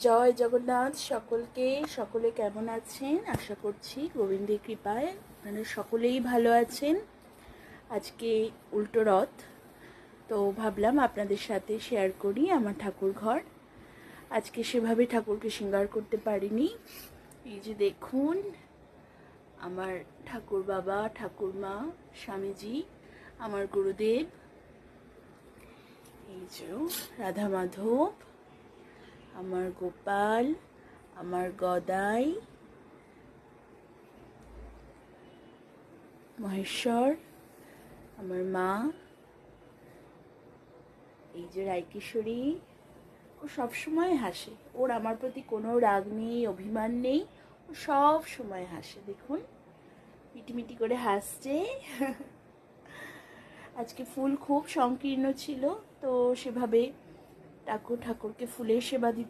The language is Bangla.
জয় জগন্নাথ সকলকে। সকলে কেমন আছেন? আশা করছি গোবিন্দের কৃপায় আপনারা সকলেই ভালো আছেন। আজকে উল্টো রথ, তো ভাবলাম আপনাদের সাথে শেয়ার করি আমার ঠাকুর ঘর। আজকে সেভাবে ঠাকুরকে শৃঙ্গার করতে পারিনি। এই যে দেখুন, আমার ঠাকুর বাবা, ঠাকুরমা, স্বামীজি, আমার গুরুদেব, এই যে রাধা মাধব, আমার গোপাল, আমার গদাই, মহেশ্বর, আমার মা, এই যে রায়কিশোরী। ও সবসময় হাসে, ওর আমার প্রতি কোনো রাগ নেই, অভিমান নেই, ও সব সময় হাসে। দেখুন মিটিমিটি করে হাসছে। আজকে ফুল খুব সংকীর্ণ ছিল, তো সেভাবে ঠাকুরকে ফুলের সেবা দিতে